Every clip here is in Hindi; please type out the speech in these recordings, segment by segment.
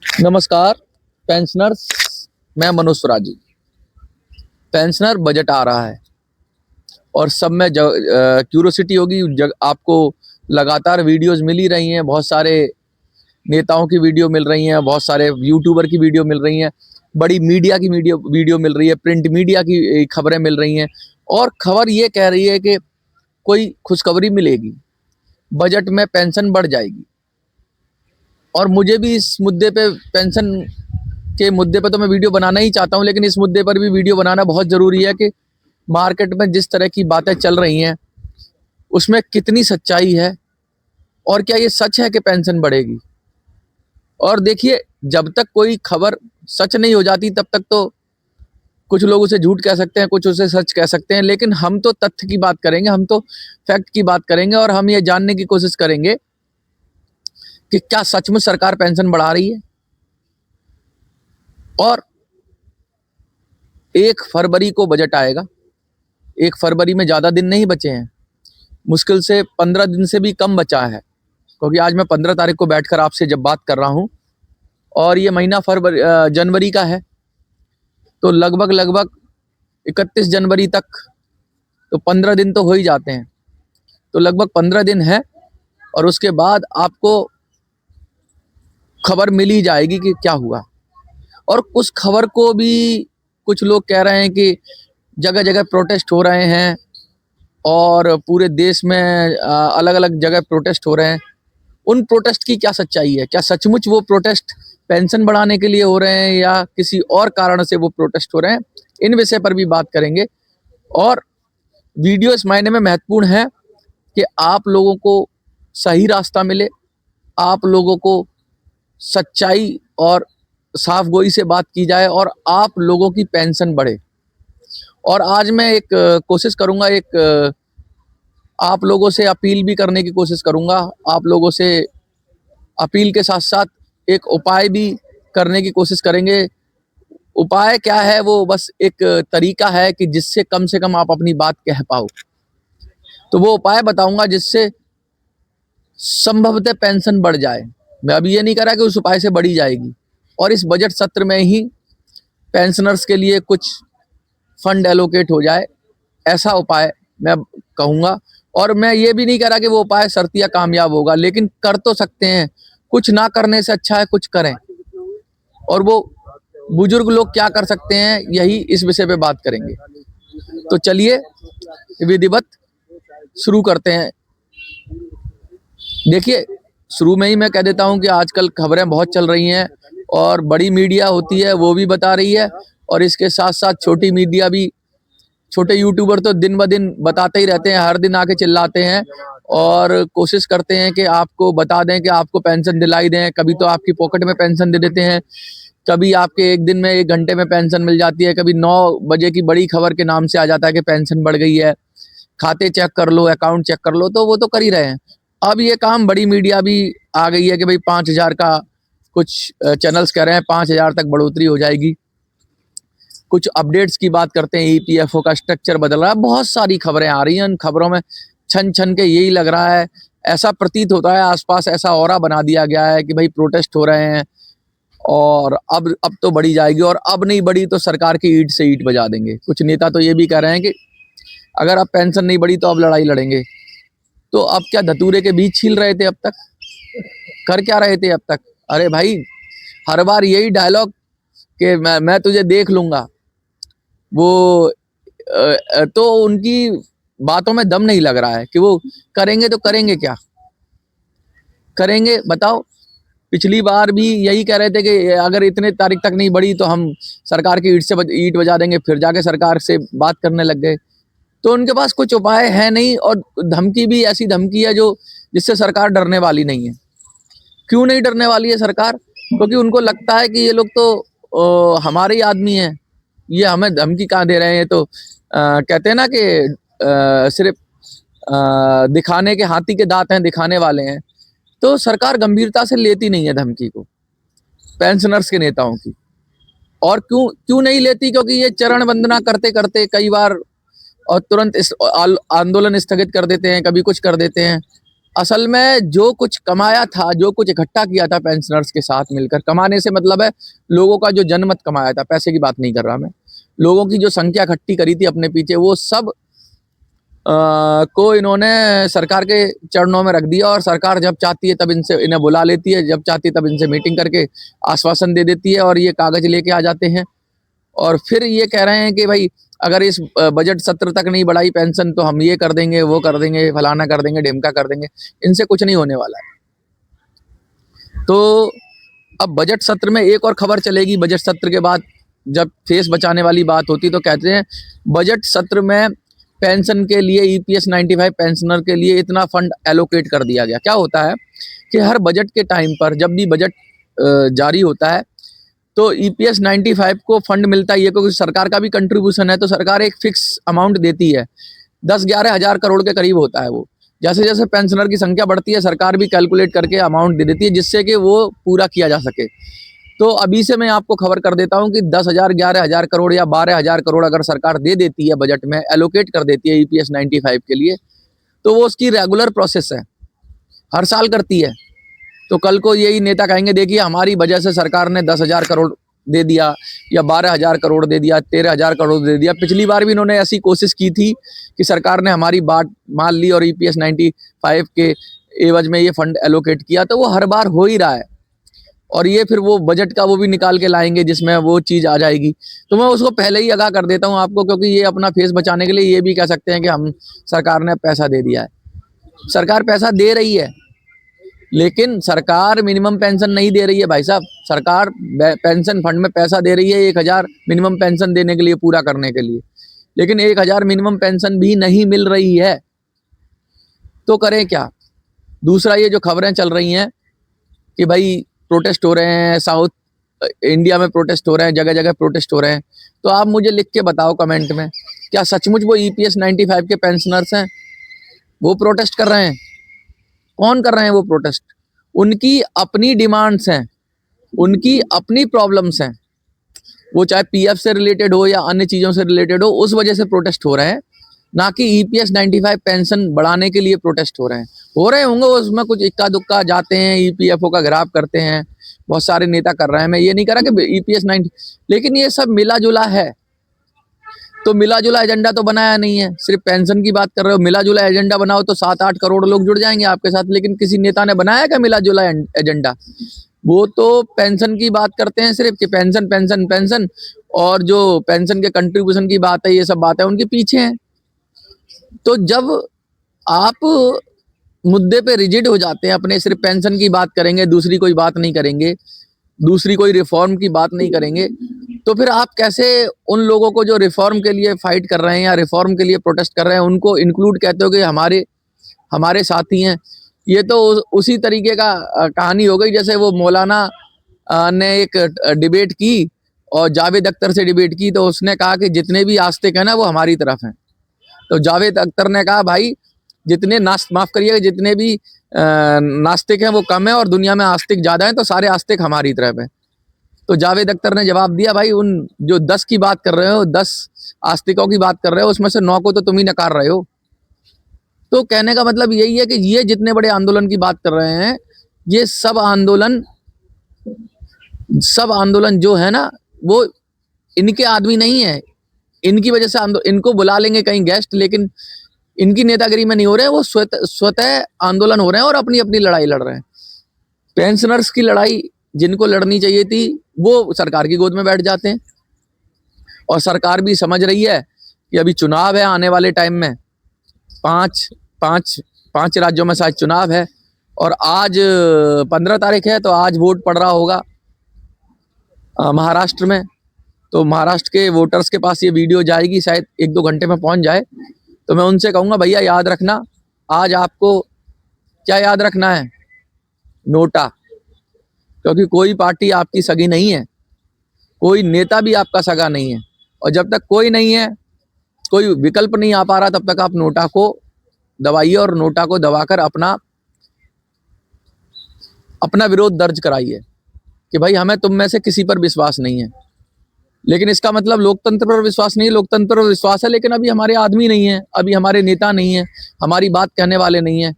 नमस्कार पेंशनर्स। मैं मनोज स्वराजी। पेंशनर बजट आ रहा है और सब में क्यूरोसिटी होगी। आपको लगातार वीडियोस मिल ही रही हैं, बहुत सारे नेताओं की वीडियो मिल रही हैं, बहुत सारे यूट्यूबर की वीडियो मिल रही हैं, बड़ी मीडिया की वीडियो मिल रही है, प्रिंट मीडिया की खबरें मिल रही हैं। और खबर ये कह रही है कि कोई खुशखबरी मिलेगी, बजट में पेंशन बढ़ जाएगी। और मुझे भी इस मुद्दे पे, पेंशन के मुद्दे पे तो मैं वीडियो बनाना ही चाहता हूं, लेकिन इस मुद्दे पर भी वीडियो बनाना बहुत ज़रूरी है कि मार्केट में जिस तरह की बातें चल रही हैं उसमें कितनी सच्चाई है और क्या ये सच है कि पेंशन बढ़ेगी। और देखिए, जब तक कोई खबर सच नहीं हो जाती तब तक तो कुछ लोग उसे झूठ कह सकते हैं, कुछ उसे सच कह सकते हैं, लेकिन हम तो तथ्य की बात करेंगे, हम तो फैक्ट की बात करेंगे और हम ये जानने की कोशिश करेंगे कि क्या सचमुच सरकार पेंशन बढ़ा रही है। और 1 फरवरी को बजट आएगा। 1 फरवरी में ज़्यादा दिन नहीं बचे हैं, मुश्किल से 15 दिन से भी कम बचा है, क्योंकि आज मैं 15 तारीख को बैठकर आपसे जब बात कर रहा हूँ और ये महीना जनवरी का है, तो लगभग 31 जनवरी तक तो 15 दिन तो हो ही जाते हैं। तो लगभग 15 दिन है और उसके बाद आपको खबर मिल ही जाएगी कि क्या हुआ। और उस खबर को भी कुछ लोग कह रहे हैं कि जगह जगह प्रोटेस्ट हो रहे हैं और पूरे देश में अलग अलग जगह प्रोटेस्ट हो रहे हैं। उन प्रोटेस्ट की क्या सच्चाई है? क्या सचमुच वो प्रोटेस्ट पेंशन बढ़ाने के लिए हो रहे हैं या किसी और कारण से वो प्रोटेस्ट हो रहे हैं? इन विषय पर भी बात करेंगे। और वीडियो इस मायने में महत्वपूर्ण है कि आप लोगों को सही रास्ता मिले, आप लोगों को सच्चाई और साफ गोई से बात की जाए और आप लोगों की पेंशन बढ़े। और आज मैं एक कोशिश करूंगा, एक आप लोगों से अपील भी करने की कोशिश करूंगा। आप लोगों से अपील के साथ साथ एक उपाय भी करने की कोशिश करेंगे। उपाय क्या है? वो बस एक तरीका है कि जिससे कम से कम आप अपनी बात कह पाओ। तो वो उपाय बताऊंगा जिससे संभवतः पेंशन बढ़ जाए। मैं अभी ये नहीं कह रहा कि उस उपाय से बढ़ी जाएगी, और इस बजट सत्र में ही पेंशनर्स के लिए कुछ फंड एलोकेट हो जाए, ऐसा उपाय मैं कहूँगा। और मैं ये भी नहीं कह रहा कि वो उपाय शर्तिया कामयाब होगा, लेकिन कर तो सकते हैं। कुछ ना करने से अच्छा है कुछ करें। और वो बुजुर्ग लोग क्या कर सकते हैं, यही इस विषय पे बात करेंगे। तो चलिए विधिवत शुरू करते हैं। देखिए, शुरू में ही मैं कह देता हूं कि आजकल खबरें बहुत चल रही हैं और बड़ी मीडिया होती है वो भी बता रही है, और इसके साथ साथ छोटी मीडिया भी, छोटे यूट्यूबर तो दिन ब दिन बताते ही रहते हैं, हर दिन आके चिल्लाते हैं और कोशिश करते हैं कि आपको बता दें कि आपको पेंशन दिलाई दें। कभी तो आपकी पॉकेट में पेंशन दे देते हैं, कभी आपके एक दिन में 1 घंटे में पेंशन मिल जाती है, कभी 9 बजे की बड़ी खबर के नाम से आ जाता है कि पेंशन बढ़ गई है, खाते चेक कर लो, अकाउंट चेक कर लो। तो वो तो कर ही रहे हैं। अब ये काम बड़ी मीडिया भी आ गई है कि भाई 5,000 का, कुछ चैनल्स कह रहे हैं 5,000 तक बढ़ोतरी हो जाएगी। कुछ अपडेट्स की बात करते हैं, ईपीएफओ का स्ट्रक्चर बदल रहा है। बहुत सारी खबरें आ रही हैं, उन खबरों में छन छन के यही लग रहा है, ऐसा प्रतीत होता है, आसपास ऐसा ऑरा बना दिया गया है कि भाई प्रोटेस्ट हो रहे हैं और अब तो बढ़ी जाएगी, और अब नहीं बढ़ी तो सरकार की ईंट से ईंट बजा देंगे। कुछ नेता तो ये भी कह रहे हैं कि अगर अब पेंशन नहीं बढ़ी तो अब लड़ाई लड़ेंगे। तो अब क्या धतूरे के बीज छील रहे थे? अब तक कर क्या रहे थे अब तक? अरे भाई, हर बार यही डायलॉग कि मैं तुझे देख लूंगा। वो तो उनकी बातों में दम नहीं लग रहा है कि वो करेंगे। तो करेंगे क्या? करेंगे बताओ। पिछली बार भी यही कह रहे थे कि अगर इतने तारीख तक नहीं बढ़ी तो हम सरकार की ईंट से ईंट बजा देंगे, फिर जाके सरकार से बात करने लग गए। तो उनके पास कुछ उपाय है नहीं, और धमकी भी ऐसी धमकी है जो जिससे सरकार डरने वाली नहीं है। क्यों नहीं डरने वाली है सरकार? क्योंकि उनको लगता है कि ये लोग तो हमारे ही आदमी हैं, ये हमें धमकी कहाँ दे रहे हैं। तो कहते हैं ना कि सिर्फ दिखाने के हाथी के दांत हैं, दिखाने वाले हैं। तो सरकार गंभीरता से लेती नहीं है धमकी को, पेंशनर्स के नेताओं की। और क्यों क्यों नहीं लेती? क्योंकि ये चरण वंदना करते करते कई बार और तुरंत इस आंदोलन स्थगित कर देते हैं, कभी कुछ कर देते हैं, असल में जो कुछ कमाया था, जो कुछ इकट्ठा किया था पेंशनर्स के साथ मिलकर, कमाने से मतलब है लोगों का जो जनमत कमाया था, पैसे की बात नहीं कर रहा मैं, लोगों की जो संख्या इकट्ठी करी थी अपने पीछे, वो सब को इन्होंने सरकार के चरणों में रख दिया। और सरकार जब चाहती है तब इन्हें बुला लेती है, जब चाहती है तब इनसे मीटिंग करके आश्वासन दे देती है और ये कागज लेके आ जाते हैं। और फिर ये कह रहे हैं कि भाई अगर इस बजट सत्र तक नहीं बढ़ाई पेंशन तो हम ये कर देंगे, वो कर देंगे, फलाना कर देंगे, ढिमका कर देंगे। इनसे कुछ नहीं होने वाला है। तो अब बजट सत्र में एक और खबर चलेगी। बजट सत्र के बाद जब फेस बचाने वाली बात होती तो कहते हैं बजट सत्र में पेंशन के लिए EPS 95 पेंशनर के लिए इतना फंड एलोकेट कर दिया गया। क्या होता है कि हर बजट के टाइम पर जब भी बजट जारी होता है तो EPS 95 को फंड मिलता ही है, क्योंकि सरकार का भी कंट्रीब्यूशन है। तो सरकार एक फिक्स अमाउंट देती है, 10-11 हज़ार करोड़ के करीब होता है वो। जैसे जैसे पेंशनर की संख्या बढ़ती है सरकार भी कैलकुलेट करके अमाउंट दे देती है जिससे कि वो पूरा किया जा सके। तो अभी से मैं आपको खबर कर देता हूं कि 10,000, 11,000 करोड़ या 12,000 करोड़ अगर सरकार दे देती है बजट में, एलोकेट कर देती है EPS 95 के लिए, तो वो उसकी रेगुलर प्रोसेस है, हर साल करती है। तो कल को यही नेता कहेंगे देखिए हमारी वजह से सरकार ने 10,000 करोड़ दे दिया या 12,000 करोड़ दे दिया, 13,000 करोड़ दे दिया। पिछली बार भी इन्होंने ऐसी कोशिश की थी कि सरकार ने हमारी बात मान ली और EPS 95 के एवज में ये फंड एलोकेट किया। तो वो हर बार हो ही रहा है और ये फिर वो बजट का वो भी निकाल के लाएंगे जिसमें वो चीज़ आ जाएगी। तो मैं उसको पहले ही आगाह कर देता हूँ आपको, क्योंकि ये अपना फेस बचाने के लिए ये भी कह सकते हैं कि हम सरकार ने पैसा दे दिया है। सरकार पैसा दे रही है लेकिन सरकार मिनिमम पेंशन नहीं दे रही है भाई साहब। सरकार पेंशन फंड में पैसा दे रही है 1,000 मिनिमम पेंशन देने के लिए, पूरा करने के लिए, लेकिन 1,000 मिनिमम पेंशन भी नहीं मिल रही है। तो करें क्या? दूसरा ये जो खबरें चल रही हैं कि भाई प्रोटेस्ट हो रहे हैं, साउथ इंडिया में प्रोटेस्ट हो रहे हैं, जगह जगह प्रोटेस्ट हो रहे हैं, तो आप मुझे लिख के बताओ कमेंट में, क्या सचमुच वो EPS 95 के पेंशनर्स हैं वो प्रोटेस्ट कर रहे हैं? कौन कर रहे हैं वो प्रोटेस्ट? उनकी अपनी डिमांड्स हैं, उनकी अपनी प्रॉब्लम्स हैं, वो चाहे PF से रिलेटेड हो या अन्य चीज़ों से रिलेटेड हो, उस वजह से प्रोटेस्ट हो रहे हैं, ना कि EPS 95 पेंशन बढ़ाने के लिए प्रोटेस्ट हो रहे होंगे। उसमें कुछ इक्का दुक्का जाते हैं, EPFO का घेराव करते हैं, बहुत सारे नेता कर रहे हैं। मैं ये नहीं कह रहा कि EPS 90, लेकिन ये सब मिला जुला है। तो मिला जुला एजेंडा तो बनाया नहीं है, सिर्फ पेंशन की बात कर रहे हो। मिला जुला एजेंडा बनाओ तो 7-8 करोड़ लोग जुड़ जाएंगे आपके साथ, लेकिन किसी नेता ने बनाया क्या मिला जुला एजेंडा? वो तो पेंशन की बात करते हैं सिर्फ कि पेंशन पेंशन पेंशन, और जो पेंशन के कंट्रीब्यूशन की बात है, ये सब बात है उनके पीछे है। तो जब आप मुद्दे पे रिजिड हो जाते हैं, अपने सिर्फ पेंशन की बात करेंगे, दूसरी कोई बात नहीं करेंगे, दूसरी कोई रिफॉर्म की बात नहीं करेंगे, तो फिर आप कैसे उन लोगों को जो रिफॉर्म के लिए फाइट कर रहे हैं या रिफॉर्म के लिए प्रोटेस्ट कर रहे हैं उनको इंक्लूड कहते हो कि हमारे साथी हैं? ये तो उसी तरीके का कहानी हो गई जैसे वो मौलाना ने एक डिबेट की और जावेद अख्तर से डिबेट की, तो उसने कहा कि जितने भी आस्तिक हैं ना वो हमारी तरफ हैं। तो जावेद अख्तर ने कहा भाई जितने माफ करिएगा, जितने भी नास्तिक हैं वो कम है और दुनिया में आस्तिक ज्यादा हैं, तो सारे आस्तिक हमारी तरफ है। तो जावेद अख्तर ने जवाब दिया भाई उन जो 10 की बात कर रहे हो, 10 आस्तिकों की बात कर रहे हो, उसमें से 9 को तो तुम ही नकार रहे हो। तो कहने का मतलब यही है कि ये जितने बड़े आंदोलन की बात कर रहे हैं, ये सब आंदोलन जो है ना वो इनके आदमी नहीं है। इनकी वजह से इनको बुला लेंगे कहीं गेस्ट, लेकिन इनकी नेतागिरी में नहीं हो रहे हैं, वो स्वतः आंदोलन हो रहे हैं और अपनी अपनी लड़ाई लड़ रहे हैं। पेंशनर्स की लड़ाई जिनको लड़नी चाहिए थी वो सरकार की गोद में बैठ जाते हैं। और सरकार भी समझ रही है कि अभी चुनाव है आने वाले टाइम में, पांच राज्यों में शायद चुनाव है और आज 15 तारीख है, तो आज वोट पड़ रहा होगा महाराष्ट्र में। तो महाराष्ट्र के वोटर्स के पास ये वीडियो जाएगी, शायद 1-2 घंटे में पहुंच जाए। तो मैं उनसे कहूँगा भैया याद रखना, आज आपको क्या याद रखना है? नोटा। क्योंकि कोई पार्टी आपकी सगी नहीं है, कोई नेता भी आपका सगा नहीं है, और जब तक कोई नहीं है, कोई विकल्प नहीं आ पा रहा, तब तक आप नोटा को दबाइए और नोटा को दबाकर अपना विरोध दर्ज कराइए कि भाई हमें तुम में से किसी पर विश्वास नहीं है। लेकिन इसका मतलब लोकतंत्र पर विश्वास नहीं है। लोकतंत्र पर विश्वास है लेकिन अभी हमारे आदमी नहीं है, अभी हमारे नेता नहीं है, हमारी बात कहने वाले नहीं है।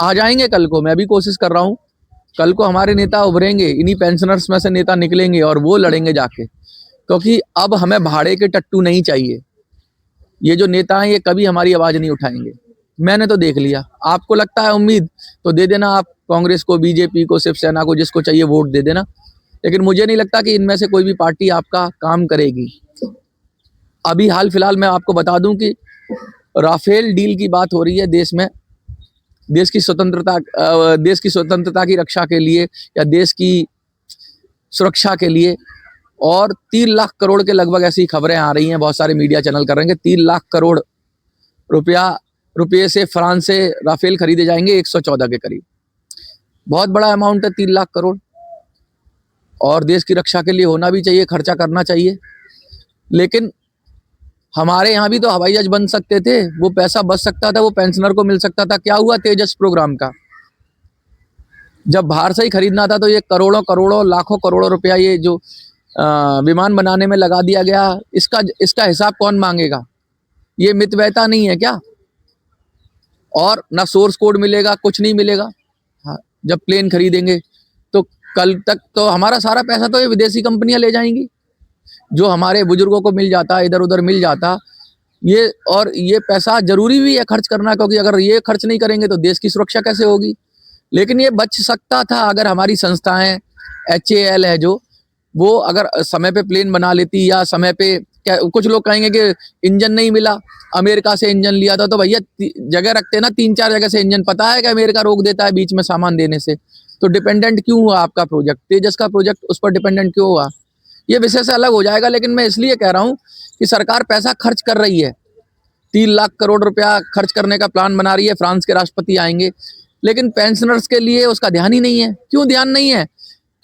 आ जाएंगे कल को, मैं भी कोशिश कर रहा हूँ, कल को हमारे नेता उभरेंगे, इन्हीं पेंशनर्स में से नेता निकलेंगे और वो लड़ेंगे जाके, क्योंकि अब हमें भाड़े के टट्टू नहीं चाहिए। ये जो नेता हैं ये कभी हमारी आवाज नहीं उठाएंगे। मैंने तो देख लिया। आपको लगता है उम्मीद तो दे देना, आप कांग्रेस को, बीजेपी को, शिवसेना को, जिसको चाहिए वोट दे देना, लेकिन मुझे नहीं लगता कि इनमें से कोई भी पार्टी आपका काम करेगी। अभी हाल फिलहाल मैं आपको बता दूं कि राफेल डील की बात हो रही है देश में, देश की स्वतंत्रता की रक्षा के लिए या देश की सुरक्षा के लिए, और 3 लाख करोड़ के लगभग ऐसी खबरें आ रही हैं, बहुत सारे मीडिया चैनल कर रहे हैं कि 3 लाख करोड़ रुपये से फ्रांस से राफेल खरीदे जाएंगे 114 के करीब। बहुत बड़ा अमाउंट है 3 लाख करोड़, और देश की रक्षा के लिए होना भी चाहिए, खर्चा करना चाहिए। लेकिन हमारे यहाँ भी तो हवाई जहाज बन सकते थे, वो पैसा बच सकता था, वो पेंशनर को मिल सकता था। क्या हुआ तेजस प्रोग्राम का? जब बाहर से ही खरीदना था तो ये करोड़ों करोड़ों लाखों करोड़ों रुपया ये जो विमान बनाने में लगा दिया गया, इसका हिसाब कौन मांगेगा? ये मितव्ययिता नहीं है क्या? और ना सोर्स कोड मिलेगा, कुछ नहीं मिलेगा। हाँ, जब प्लेन खरीदेंगे तो कल तक तो हमारा सारा पैसा तो ये विदेशी कंपनियां ले जाएंगी, जो हमारे बुजुर्गों को मिल जाता, इधर उधर मिल जाता ये। और ये पैसा जरूरी भी है खर्च करना, क्योंकि अगर ये खर्च नहीं करेंगे तो देश की सुरक्षा कैसे होगी? लेकिन ये बच सकता था अगर हमारी संस्थाएं, HAL है जो, वो अगर समय पे प्लेन बना लेती, या समय पे कुछ लोग कहेंगे कि इंजन नहीं मिला, अमेरिका से इंजन लिया था, तो भैया जगह रखते ना 3-4 जगह से इंजन। पता है कि अमेरिका रोक देता है बीच में सामान देने से, तो डिपेंडेंट क्यों हुआ आपका प्रोजेक्ट, तेजस का प्रोजेक्ट, उस पर डिपेंडेंट क्यों हुआ? ये विषय से अलग हो जाएगा, लेकिन मैं इसलिए कह रहा हूँ कि सरकार पैसा खर्च कर रही है, 3 लाख करोड़ रुपया खर्च करने का प्लान बना रही है। फ्रांस के राष्ट्रपति आएंगे, लेकिन पेंशनर्स के लिए उसका ध्यान ही नहीं है। क्यों ध्यान नहीं है?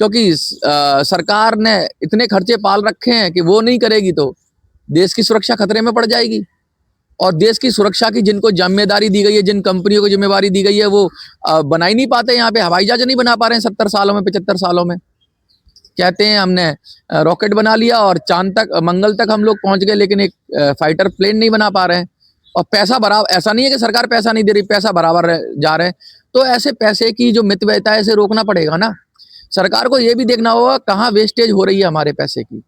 क्योंकि सरकार ने इतने खर्चे पाल रखे हैं कि वो नहीं करेगी तो देश की सुरक्षा खतरे में पड़ जाएगी। और देश की सुरक्षा की जिनको जिम्मेदारी दी गई है, जिन कंपनियों को जिम्मेदारी दी गई है, वो बना ही नहीं पाते। यहाँ पे हवाई जहाज नहीं बना पा रहे हैं 70 सालों में, 75 सालों में। कहते हैं हमने रॉकेट बना लिया और चांद तक, मंगल तक हम लोग पहुंच गए, लेकिन एक फाइटर प्लेन नहीं बना पा रहे हैं। और पैसा बराबर, ऐसा नहीं है कि सरकार पैसा नहीं दे रही, पैसा बराबर जा रहे हैं। तो ऐसे पैसे की जो मितव्ययिता है, इसे रोकना पड़ेगा ना। सरकार को यह भी देखना होगा कहाँ वेस्टेज हो रही है हमारे पैसे की।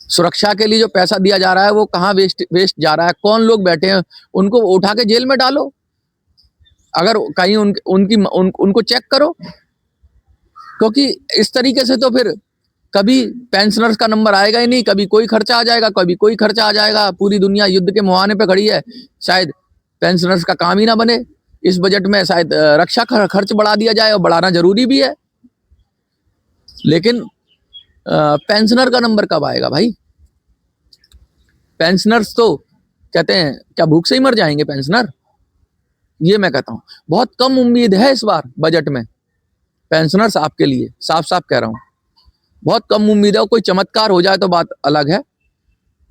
सुरक्षा के लिए जो पैसा दिया जा रहा है वो कहाँ वेस्ट जा रहा है, कौन लोग बैठे हैं, उनको उठा के जेल में डालो। अगर कहीं उनको चेक करो, क्योंकि इस तरीके से तो फिर कभी पेंशनर्स का नंबर आएगा ही नहीं, कभी कोई खर्चा आ जाएगा, कभी कोई खर्चा आ जाएगा। पूरी दुनिया युद्ध के मुहाने पे खड़ी है, शायद पेंशनर्स का काम ही ना बने। इस बजट में शायद रक्षा खर्च बढ़ा दिया जाए, और बढ़ाना जरूरी भी है, लेकिन पेंशनर का नंबर कब आएगा भाई? पेंशनर्स तो कहते हैं क्या भूख से ही मर जाएंगे पेंशनर? ये मैं कहता हूं बहुत कम उम्मीद है इस बार बजट में पेंशनर्स आपके लिए, साफ साफ कह रहा हूं, बहुत कम उम्मीद है। कोई चमत्कार हो जाए तो बात अलग है,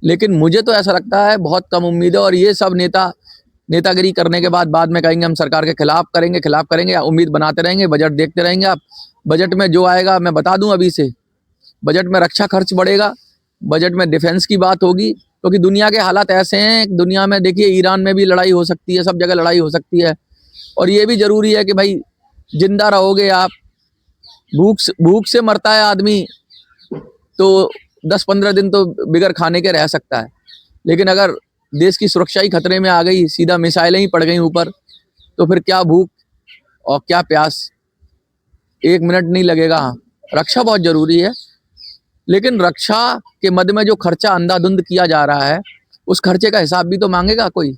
लेकिन मुझे तो ऐसा लगता है बहुत कम उम्मीद है। और ये सब नेतागिरी करने के बाद में कहेंगे हम सरकार के खिलाफ करेंगे, या उम्मीद बनाते रहेंगे, बजट देखते रहेंगे। आप बजट में जो आएगा मैं बता दूं अभी से, बजट में रक्षा खर्च बढ़ेगा, बजट में डिफेंस की बात होगी, क्योंकि दुनिया के हालात ऐसे हैं। दुनिया में देखिए, ईरान में भी लड़ाई हो सकती है, सब जगह लड़ाई हो सकती है। और ये भी जरूरी है कि भाई जिंदा रहोगे आप, भूख से मरता है आदमी तो 10-15 दिन तो बिगर खाने के रह सकता है, लेकिन अगर देश की सुरक्षा ही खतरे में आ गई, सीधा मिसाइलें ही पड़ गई ऊपर, तो फिर क्या भूख और क्या प्यास, 1 मिनट नहीं लगेगा। रक्षा बहुत जरूरी है, लेकिन रक्षा के मद में जो खर्चा अंधाधुंध किया जा रहा है, उस खर्चे का हिसाब भी तो मांगेगा कोई,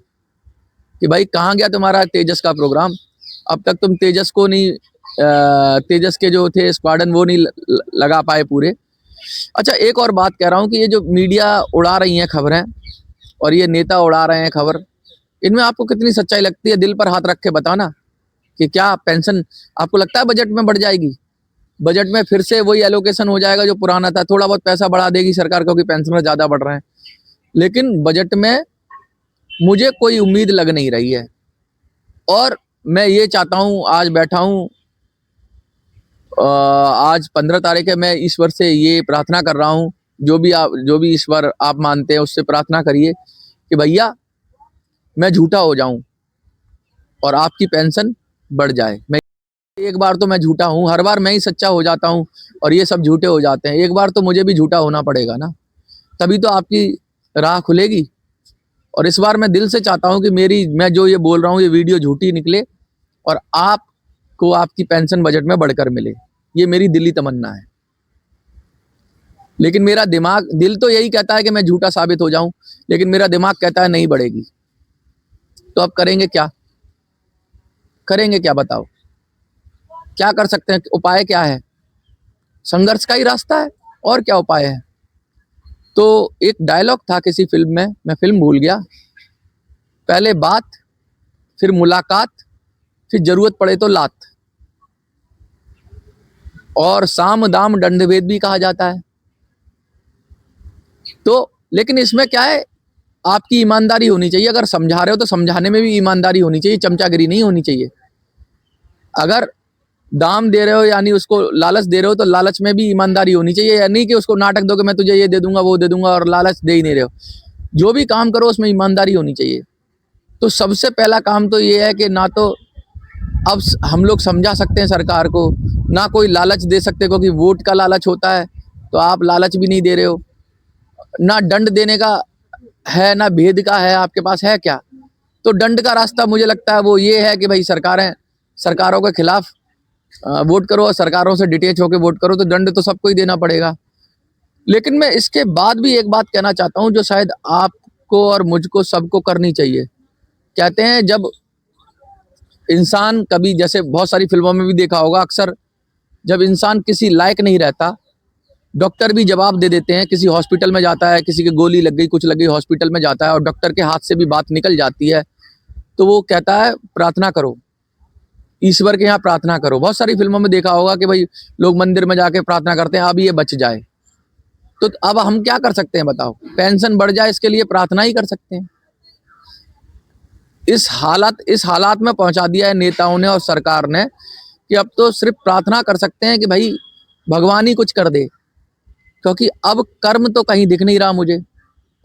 कि भाई कहाँ गया तुम्हारा तेजस का प्रोग्राम? अब तक तुम तेजस को नहीं, तेजस के जो थे स्क्वाडन वो नहीं लगा पाए पूरे। अच्छा, एक और बात कह रहा हूँ कि ये जो मीडिया उड़ा रही हैं खबरें, और ये नेता उड़ा रहे हैं खबर, इनमें आपको कितनी सच्चाई लगती है? दिल पर हाथ रख के बताना कि क्या पेंशन आपको लगता है बजट में बढ़ जाएगी? बजट में फिर से वही एलोकेशन हो जाएगा जो पुराना था, थोड़ा बहुत पैसा बढ़ा देगी सरकार क्योंकि पेंशनर ज्यादा बढ़ रहे हैं, लेकिन बजट में मुझे कोई उम्मीद लग नहीं रही है। और मैं ये चाहता हूँ, आज बैठा हूँ, आज 15 तारीख है, मैं ईश्वर से ये प्रार्थना कर रहा हूँ, जो भी ईश्वर आप मानते हैं उससे प्रार्थना करिए कि भैया मैं झूठा हो जाऊं और आपकी पेंशन बढ़ जाए। मैं एक बार तो मैं झूठा हूँ, हर बार मैं ही सच्चा हो जाता हूँ और ये सब झूठे हो जाते हैं। एक बार तो मुझे भी झूठा होना पड़ेगा ना, तभी तो आपकी राह खुलेगी। और इस बार मैं दिल से चाहता हूँ कि मैं जो ये बोल रहा हूँ ये वीडियो झूठी निकले और आपको आपकी पेंशन बजट में बढ़कर मिले। ये मेरी दिली तमन्ना है। लेकिन मेरा दिल तो यही कहता है कि मैं झूठा साबित हो जाऊं, लेकिन मेरा दिमाग कहता है नहीं बढ़ेगी। तो अब करेंगे क्या? करेंगे क्या बताओ? क्या कर सकते हैं? उपाय क्या है? संघर्ष का ही रास्ता है, और क्या उपाय है? तो एक डायलॉग था किसी फिल्म में, मैं फिल्म भूल गया। पहले बात, फिर मुलाकात, फिर जरूरत पड़े तो लात। और साम दाम दंड भेद भी कहा जाता है। तो लेकिन इसमें क्या है, आपकी ईमानदारी होनी चाहिए। अगर समझा रहे हो तो समझाने में भी ईमानदारी होनी चाहिए, चमचागिरी नहीं होनी चाहिए। अगर दाम दे रहे हो यानी उसको लालच दे रहे हो तो लालच में भी ईमानदारी होनी चाहिए। या नहीं कि उसको नाटक दो कि मैं तुझे ये दे दूंगा वो दे दूंगा और लालच दे ही नहीं रहे हो। जो भी काम करो उसमें ईमानदारी होनी चाहिए। तो सबसे पहला काम तो ये है कि ना तो अब हम लोग समझा सकते हैं सरकार को, ना कोई लालच दे सकते, क्योंकि वोट का लालच होता है तो आप लालच भी नहीं दे रहे हो। ना दंड देने का है, ना भेद का है, आपके पास है क्या? तो दंड का रास्ता मुझे लगता है वो ये है कि भाई सरकारों के खिलाफ वोट करो और सरकारों से डिटेच होकर वोट करो, तो दंड तो सबको ही देना पड़ेगा। लेकिन मैं इसके बाद भी एक बात कहना चाहता हूं जो शायद आपको और मुझको सबको करनी चाहिए। कहते हैं जब इंसान कभी, जैसे बहुत सारी फिल्मों में भी देखा होगा, अक्सर जब इंसान किसी लायक नहीं रहता, डॉक्टर भी जवाब दे देते हैं। किसी हॉस्पिटल में जाता है, किसी की गोली लग गई, कुछ लग गई, हॉस्पिटल में जाता है और डॉक्टर के हाथ से भी बात निकल जाती है, तो वो कहता है प्रार्थना करो, ईश्वर के यहाँ प्रार्थना करो। बहुत सारी फिल्मों में देखा होगा कि भाई लोग मंदिर में जाके प्रार्थना करते हैं अब ये बच जाए। तो अब हम क्या कर सकते हैं बताओ? पेंशन बढ़ जाए इसके लिए प्रार्थना ही कर सकते हैं। इस हालात में पहुंचा दिया है नेताओं ने और सरकार ने कि अब तो सिर्फ प्रार्थना कर सकते हैं कि भाई भगवान ही कुछ कर दे, क्योंकि अब कर्म तो कहीं दिख नहीं रहा मुझे।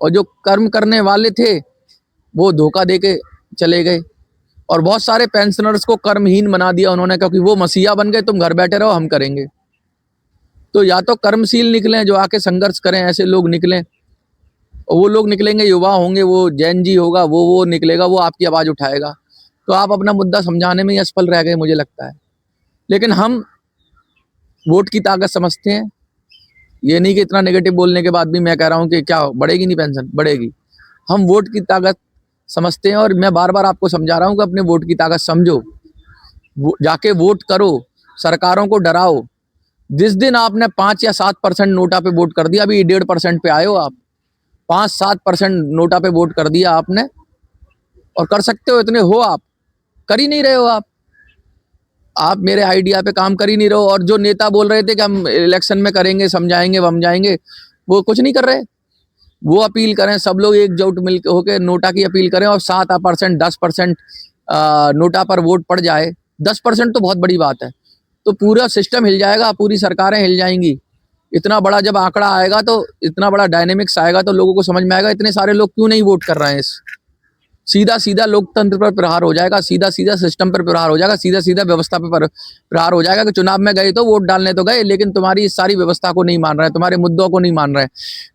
और जो कर्म करने वाले थे वो धोखा देके चले गए और बहुत सारे पेंशनर्स को कर्महीन बना दिया उन्होंने, क्योंकि वो मसीहा बन गए, तुम घर बैठे रहो हम करेंगे। तो या तो कर्मशील निकलें जो आके संघर्ष करें, ऐसे लोग निकलें, और वो लोग निकलेंगे, युवा होंगे, वो जैन जी होगा, वो निकलेगा, वो आपकी आवाज उठाएगा। तो आप अपना मुद्दा समझाने में ही असफल रह गए मुझे लगता है। लेकिन हम वोट की ताकत समझते हैं। ये नहीं कि इतना नेगेटिव बोलने के बाद भी मैं कह रहा हूँ कि क्या बढ़ेगी नहीं पेंशन, बढ़ेगी। हम वोट की ताकत समझते हैं और मैं बार बार आपको समझा रहा हूँ कि अपने वोट की ताकत समझो, जाके वोट करो, सरकारों को डराओ। जिस दिन आपने 5 या 7% नोटा पे वोट कर दिया, अभी 1.5% पे आए हो आप, 5-7% नोटा पे वोट कर दिया आपने, और कर सकते हो, इतने हो आप, कर ही नहीं रहे हो। आप मेरे आइडिया पे काम कर ही नहीं रहे हो। और जो नेता बोल रहे थे कि हम इलेक्शन में करेंगे, समझाएंगे वमझाएंगे, वो कुछ नहीं कर रहे। वो अपील करें, सब लोग एकजुट मिलकर होकर नोटा की अपील करें और 7%, 10% नोटा पर वोट पड़ जाए। 10% तो बहुत बड़ी बात है, तो पूरा सिस्टम हिल जाएगा, पूरी सरकारें हिल जाएंगी। इतना बड़ा जब आंकड़ा आएगा, तो इतना बड़ा डायनेमिक्स आएगा, तो लोगों को समझ में आएगा इतने सारे लोग क्यों नहीं वोट कर रहे हैं। सीधा सीधा लोकतंत्र पर प्रहार हो जाएगा, सीधा सीधा सिस्टम पर प्रहार हो जाएगा, सीधा सीधा व्यवस्था पर प्रहार हो जाएगा कि चुनाव में गए तो वोट डालने तो गए, लेकिन तुम्हारी इस सारी व्यवस्था को नहीं मान रहे, तुम्हारे मुद्दों को नहीं मान रहे।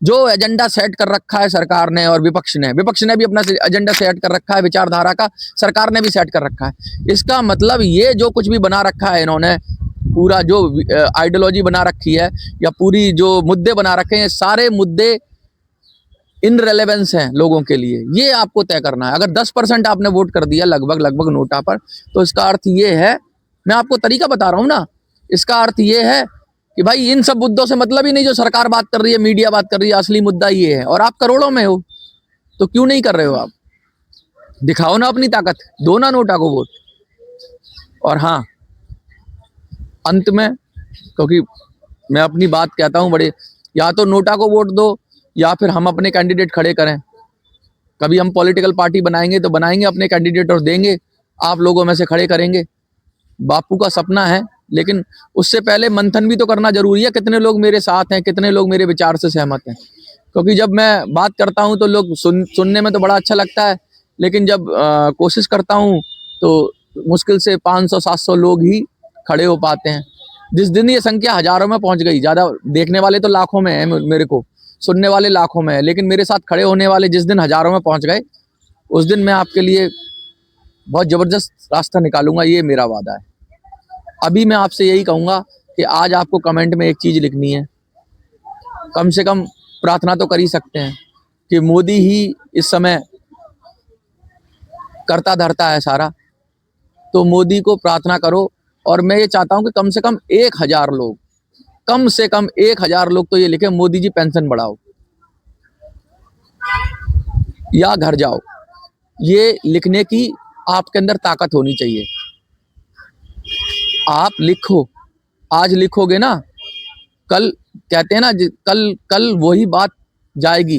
जो एजेंडा सेट कर रखा है सरकार ने और विपक्ष ने भी अपना एजेंडा सेट कर रखा है, विचारधारा का सरकार ने भी सेट कर रखा है। इसका मतलब ये जो कुछ भी बना रखा है इन्होंने, पूरा जो आइडियोलॉजी बना रखी है या पूरी जो मुद्दे बना रखे हैं, सारे मुद्दे इनरेलेवेंस हैं लोगों के लिए। ये आपको तय करना है। अगर 10% आपने वोट कर दिया लगभग नोटा पर, तो इसका अर्थ ये है, मैं आपको तरीका बता रहा हूँ ना, इसका अर्थ ये है कि भाई इन सब मुद्दों से मतलब ही नहीं जो सरकार बात कर रही है, मीडिया बात कर रही है, असली मुद्दा ये है। और आप करोड़ों में हो, तो क्यों नहीं कर रहे हो? आप दिखाओ ना अपनी ताकत, दो ना नोटा को वोट। और हाँ, अंत में, क्योंकि मैं अपनी बात कहता हूँ बड़े, या तो नोटा को वोट दो या फिर हम अपने कैंडिडेट खड़े करें। कभी हम पॉलिटिकल पार्टी बनाएंगे तो बनाएंगे अपने कैंडिडेट और देंगे, आप लोगों में से खड़े करेंगे। बापू का सपना है, लेकिन उससे पहले मंथन भी तो करना जरूरी है, कितने लोग मेरे साथ हैं, कितने लोग मेरे विचार से सहमत हैं। क्योंकि जब मैं बात करता हूं तो लोग सुनने में तो बड़ा अच्छा लगता है, लेकिन जब कोशिश करता हूं तो मुश्किल से 500-700 लोग ही खड़े हो पाते हैं। जिस दिन ये संख्या हजारों में पहुंच गई, ज़्यादा देखने वाले तो लाखों में हैं, मेरे को सुनने वाले लाखों में हैं, लेकिन मेरे साथ खड़े होने वाले जिस दिन हजारों में पहुंच गए, उस दिन मैं आपके लिए बहुत ज़बरदस्त रास्ता निकालूंगा, ये मेरा वादा है। अभी मैं आपसे यही कहूँगा कि आज आपको कमेंट में एक चीज़ लिखनी है, कम से कम प्रार्थना तो कर ही सकते हैं कि मोदी ही इस समय करता धरता है सारा, तो मोदी को प्रार्थना करो। और मैं ये चाहता हूं कि कम से कम 1000 लोग, कम से कम 1000 लोग तो ये लिखे, मोदी जी पेंशन बढ़ाओ या घर जाओ। ये लिखने की आपके अंदर ताकत होनी चाहिए। आप लिखो, आज लिखोगे ना, कल कहते हैं ना, कल कल वही बात जाएगी।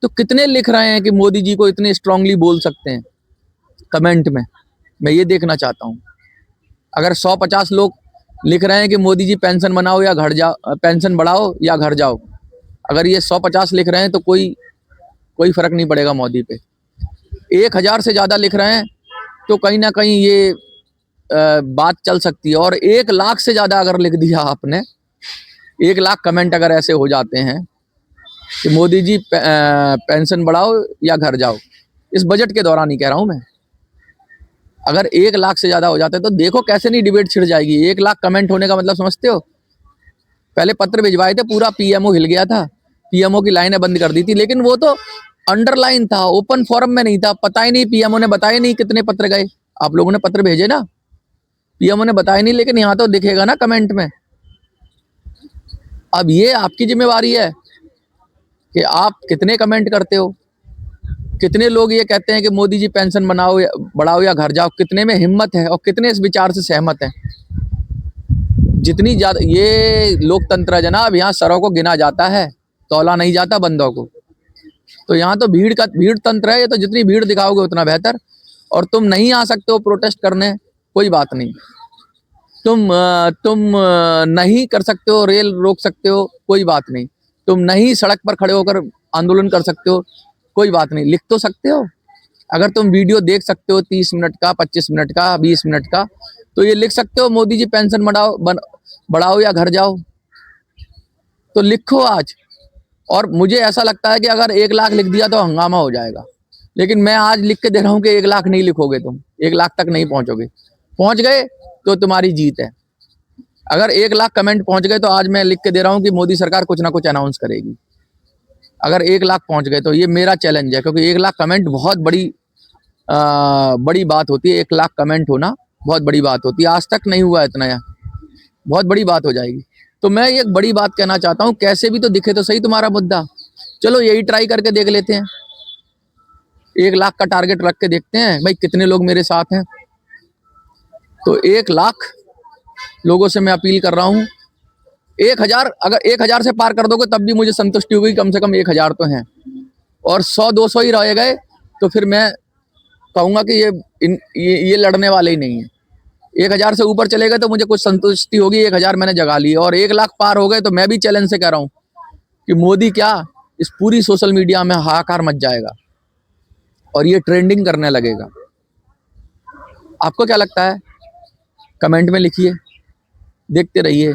तो कितने लिख रहे हैं कि मोदी जी को इतने स्ट्रांगली बोल सकते हैं कमेंट में, मैं ये देखना चाहता हूं। अगर 150 लोग लिख रहे हैं कि मोदी जी पेंशन बनाओ या घर जाओ, पेंशन बढ़ाओ या घर जाओ, अगर ये 150 लिख रहे हैं तो कोई फर्क नहीं पड़ेगा मोदी पे। 1000 से ज़्यादा लिख रहे हैं तो कहीं ना कहीं ये बात चल सकती है। और 1 लाख से ज़्यादा अगर लिख दिया आपने, 1 लाख कमेंट अगर ऐसे हो जाते हैं कि मोदी जी पेंशन बढ़ाओ या घर जाओ, इस बजट के दौरान ही कह रहा हूं मैं, अगर 1 लाख से ज़्यादा हो जाते तो देखो कैसे नहीं डिबेट छिड़ जाएगी। 1 लाख कमेंट होने का मतलब समझते हो? पहले पत्र भिजवाए थे, पूरा पीएमओ हिल गया था, पीएमओ की लाइनें बंद कर दी थी, लेकिन वो तो अंडरलाइन था, ओपन फोरम में नहीं था, पता ही नहीं, पीएमओ ने बताया नहीं कितने पत्र गए। आप लोगों ने पत्र भेजे ना, पीएमओ ने बताया नहीं, लेकिन यहाँ तो दिखेगा ना कमेंट में। अब ये आपकी जिम्मेवारी है कि आप कितने कमेंट करते हो, कितने लोग ये कहते हैं कि मोदी जी पेंशन बनाओ या बढ़ाओ या घर जाओ, कितने में हिम्मत है और कितने इस विचार से सहमत हैं। जितनी ज्यादा ये लोकतंत्र है जनाब, यहाँ सरों को गिना जाता है, तौला नहीं जाता बंदों को। तो यहाँ तो भीड़ तंत्र है, ये तो जितनी भीड़ दिखाओगे उतना बेहतर। और तुम नहीं आ सकते हो प्रोटेस्ट करने, कोई बात नहीं, तुम नहीं कर सकते हो, रेल रोक सकते हो, कोई बात नहीं, तुम नहीं सड़क पर खड़े होकर आंदोलन कर सकते हो, कोई बात नहीं, लिख तो सकते हो। अगर तुम वीडियो देख सकते हो 30 मिनट का, 25 मिनट का, 20 मिनट का, तो ये लिख सकते हो मोदी जी पेंशन बढ़ाओ या घर जाओ, तो लिखो आज। और मुझे ऐसा लगता है कि अगर 1 लाख लिख दिया तो हंगामा हो जाएगा, लेकिन मैं आज लिख के दे रहा हूं कि 1 लाख नहीं लिखोगे तुम, 1 लाख तक नहीं पहुंचोगे। पहुंच गए तो तुम्हारी जीत है। अगर 1 लाख कमेंट पहुंच गए तो आज मैं लिख के दे रहा हूं कि मोदी सरकार कुछ ना कुछ अनाउंस करेगी। अगर 1 लाख पहुंच गए तो ये मेरा चैलेंज है, क्योंकि 1 लाख कमेंट बहुत बड़ी बात होती है। 1 लाख कमेंट होना बहुत बड़ी बात होती है, आज तक नहीं हुआ इतना, या बहुत बड़ी बात हो जाएगी। तो मैं एक बड़ी बात कहना चाहता हूँ, कैसे भी तो दिखे तो सही तुम्हारा मुद्दा। चलो यही ट्राई करके देख लेते हैं, 1 लाख का टारगेट रख के देखते हैं भाई कितने लोग मेरे साथ हैं। तो 1 लाख लोगों से मैं अपील कर रहा हूँ, 1000, अगर 1000 से पार कर दोगे तब भी मुझे संतुष्टि होगी, कम से कम 1000 तो हैं। और 100-200 ही रह गए तो फिर मैं कहूँगा कि ये लड़ने वाले ही नहीं है। 1000 से ऊपर चले गए तो मुझे कुछ संतुष्टि होगी, 1000 मैंने जगा ली। और 1 लाख पार हो गए तो मैं भी चैलेंज से कह रहा हूँ कि मोदी क्या, इस पूरी सोशल मीडिया में हाहाकार मच जाएगा और ये ट्रेंडिंग करने लगेगा। आपको क्या लगता है? कमेंट में लिखिए, देखते रहिए।